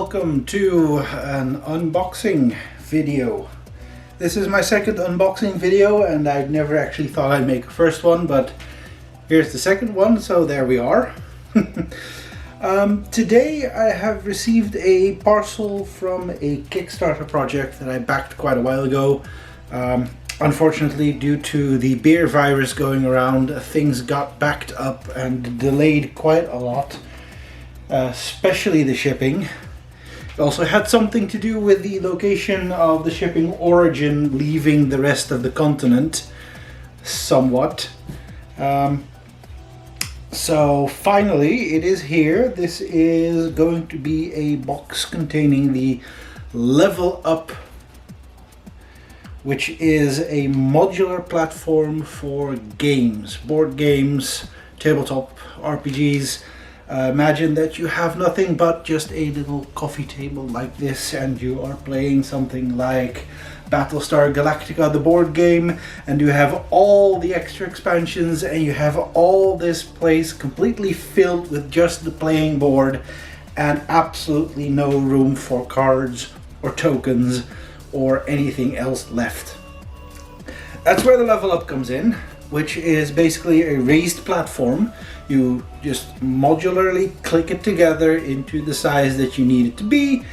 welcome to an unboxing video. This is my second unboxing video and I've never actually thought I'd make a first one, but here's the second one, so there we are. Today I have received a parcel from a Kickstarter project that I backed quite a while ago. Unfortunately, due to the beer virus going around, things got backed up and delayed quite a lot, especially the shipping. It also had something to do with the location of the shipping origin leaving the rest of the continent, somewhat. So finally it is here. This is going to be a box containing the Level Up, which is a modular platform for games, board games, tabletop RPGs. Imagine that you have nothing but just a little coffee table like this and you are playing something like Battlestar Galactica, the board game, and you have all the extra expansions and you have all this place completely filled with just the playing board and absolutely no room for cards or tokens or anything else left. That's where the Level Up comes in, which is basically a raised platform. You just modularly click it together into the size that you need it to be,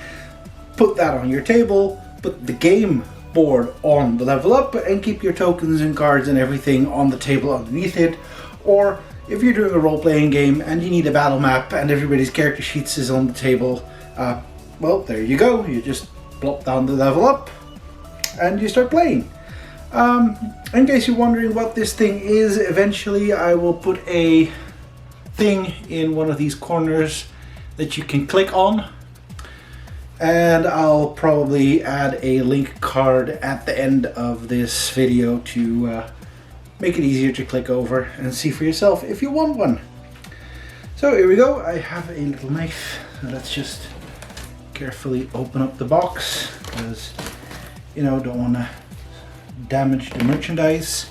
put that on your table, put the game board on the Level Up, and keep your tokens and cards and everything on the table underneath it. Or if you're doing a role-playing game and you need a battle map and everybody's character sheets is on the table, well, there you go. You just plop down the Level Up and you start playing. In case you're wondering what this thing is, eventually I will put a thing in one of these corners that you can click on, and I'll probably add a link card at the end of this video to make it easier to click over and see for yourself if you want one. So here we go. I have a little knife, so let's just carefully open up the box because, you know, don't want to damage the merchandise.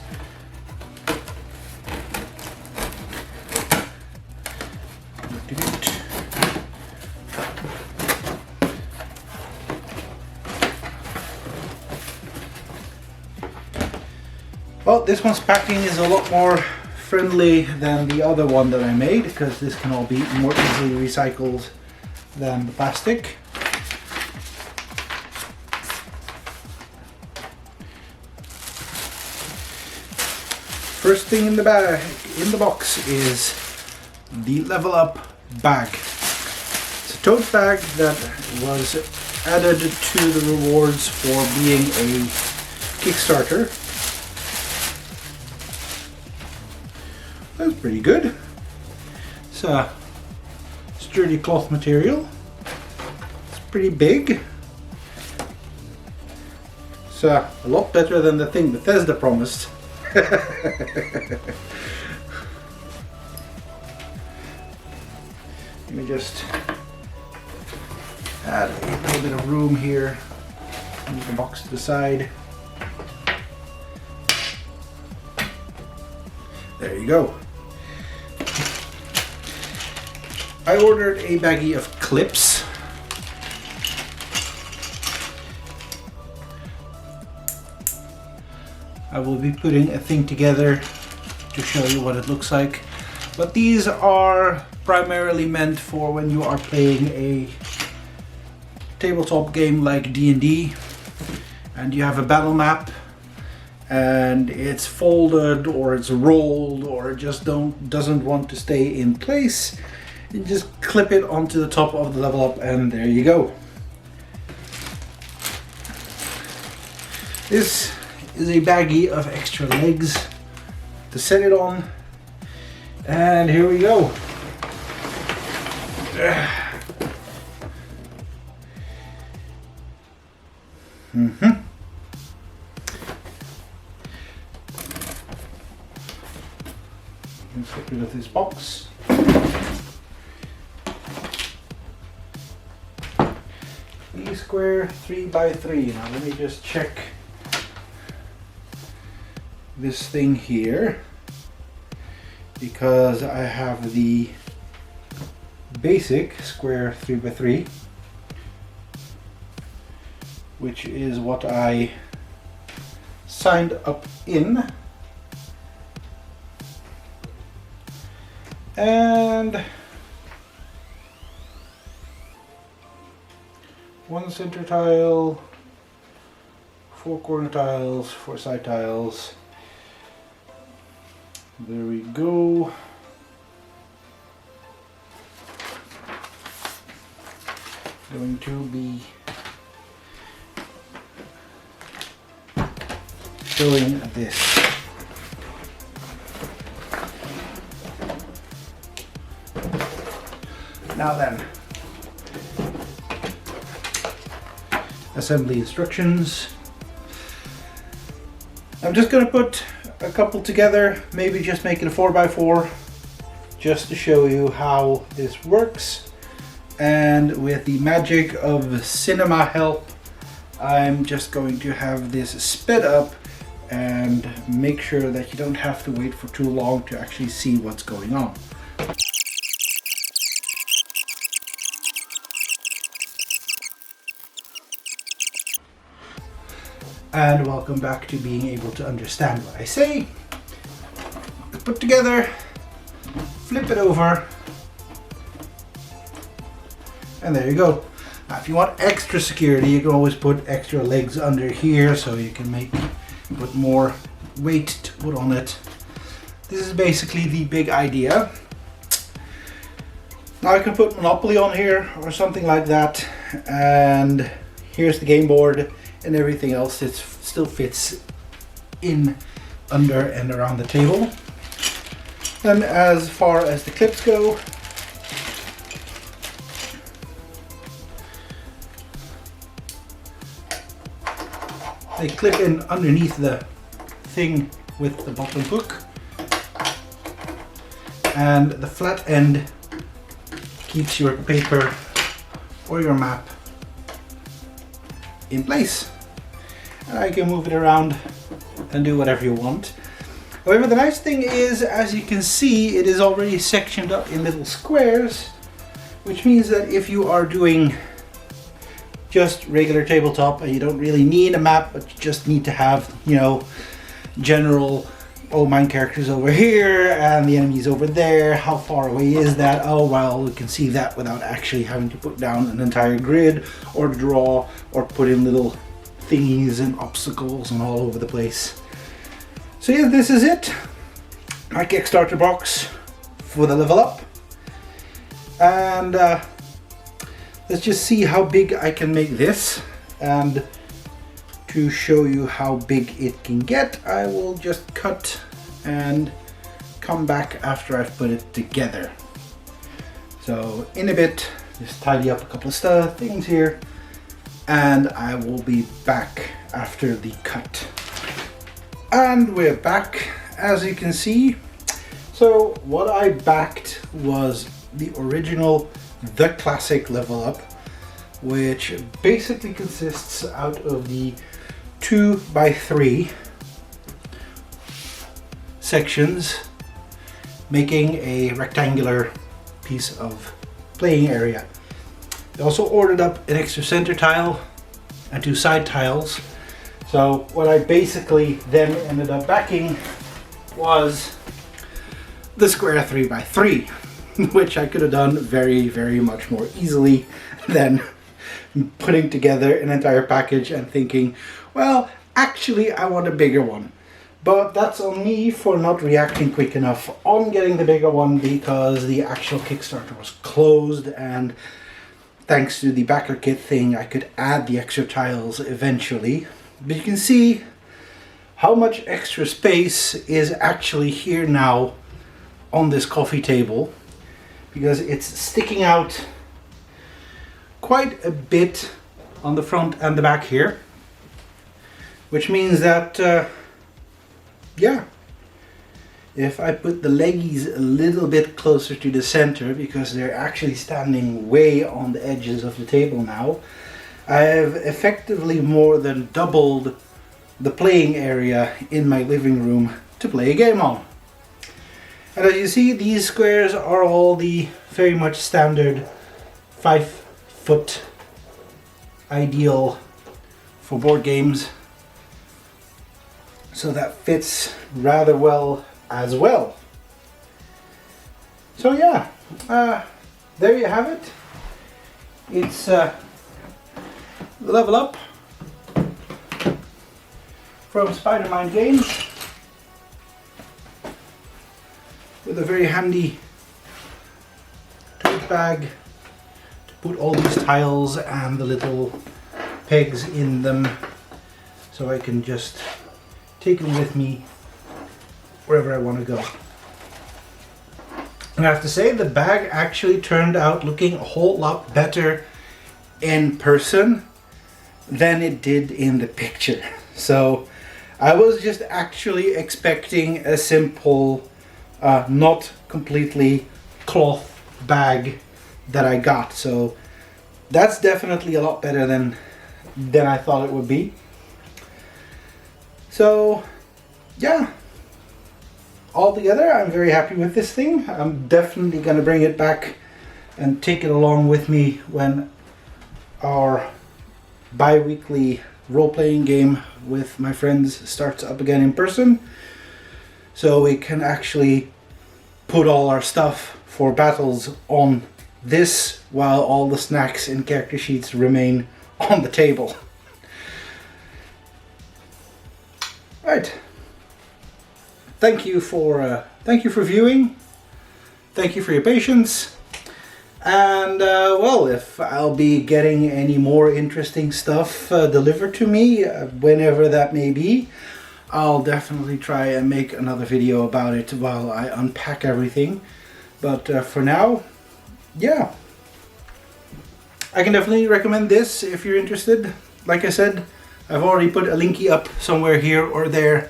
Well, this one's packing is a lot more friendly than the other one that I made, because this can all be more easily recycled than the plastic. First thing in the box is the Level Up bag. It's a tote bag that was added to the rewards for being a Kickstarter. That's pretty good. It's a sturdy cloth material. It's pretty big. It's a lot better than the thing Bethesda promised. Let me just add a little bit of room here. Move the box to the side. There you go. I ordered a baggie of clips. I will be putting a thing together to show you what it looks like. But these are primarily meant for when you are playing a tabletop game like D&D and you have a battle map and it's folded or it's rolled or it just doesn't want to stay in place. You just clip it onto the top of the Level Up and there you go. This is a baggie of extra legs to set it on, and here we go. Let's get rid of this box. E-square 3x3. Now let me just check this thing here, because I have the basic square 3x3 which is what I signed up in. And one center tile, 4 corner tiles, 4 side tiles. There we go. Going to be showing this. Now then, assembly instructions. I'm just going to put a couple together, maybe just make it a 4x4 just to show you how this works. And with the magic of cinema help, I'm just going to have this sped up and make sure that you don't have to wait for too long to actually see what's going on. And welcome back to being able to understand what I say. Put together, flip it over, and there you go. Now if you want extra security, you can always put extra legs under here so you can put more weight to put on it. This is basically the big idea. Now I can put Monopoly on here or something like that, and here's the game board and everything else. It still fits in under and around the table. And as far as the clips go, they clip in underneath the thing with the bottom hook, and the flat end keeps your paper or your map in place. And I can move it around and do whatever you want. However, the nice thing is, as you can see, it is already sectioned up in little squares, which means that if you are doing just regular tabletop and you don't really need a map, but you just need to have, you know, general, oh, my character's over here and the enemy's over there, how far away is that? Oh, well, we can see that without actually having to put down an entire grid or draw or put in little thingies and obstacles and all over the place. So yeah, this is it. My Kickstarter box for the level up. And let's just see how big I can make this. And to show you how big it can get, I will just cut and come back after I've put it together. So in a bit, just tidy up a couple of things here, and I will be back after the cut. And we're back, as you can see. So what I backed was the original, the classic level up, which basically consists out of the 2x3 sections, making a rectangular piece of playing area. I also ordered up an extra center tile and 2 side tiles. So what I basically then ended up backing was the square 3x3, which I could have done very, very much more easily than putting together an entire package and thinking, well, actually I want a bigger one. But that's on me for not reacting quick enough on getting the bigger one, because the actual Kickstarter was closed, and thanks to the backer kit thing I could add the extra tiles eventually. But you can see how much extra space is actually here now on this coffee table, because it's sticking out quite a bit on the front and the back here, which means that yeah, if I put the leggies a little bit closer to the center, because they're actually standing way on the edges of the table now, I have effectively more than doubled the playing area in my living room to play a game on. And as you see, these squares are all the very much standard 5-foot ideal for board games. So that fits rather well as well. So yeah, there you have it. It's Level Up from Spidermind Games, with a very handy tote bag to put all these tiles and the little pegs in them, so I can just take them with me wherever I want to go. And I have to say, the bag actually turned out looking a whole lot better in person than it did in the picture. So I was just actually expecting a simple, not completely cloth bag that I got. So that's definitely a lot better than I thought it would be. So yeah, altogether I'm very happy with this thing. I'm definitely going to bring it back and take it along with me when our bi-weekly role-playing game with my friends starts up again in person, so we can actually put all our stuff for battles on this while all the snacks and character sheets remain on the table. Right. Thank you for viewing. Thank you for your patience. And well, if I'll be getting any more interesting stuff delivered to me, whenever that may be, I'll definitely try and make another video about it while I unpack everything. But for now, yeah, I can definitely recommend this if you're interested. Like I said, I've already put a linky up somewhere here or there.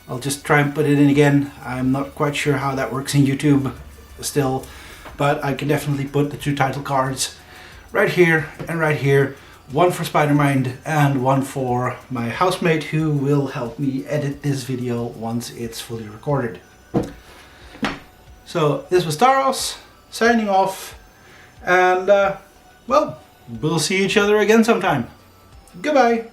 I'll just try and put it in again. I'm not quite sure how that works in YouTube still, but I can definitely put the two title cards right here and right here. One for Spidermind and one for my housemate, who will help me edit this video once it's fully recorded. So this was Taros signing off, and well, we'll see each other again sometime. Goodbye.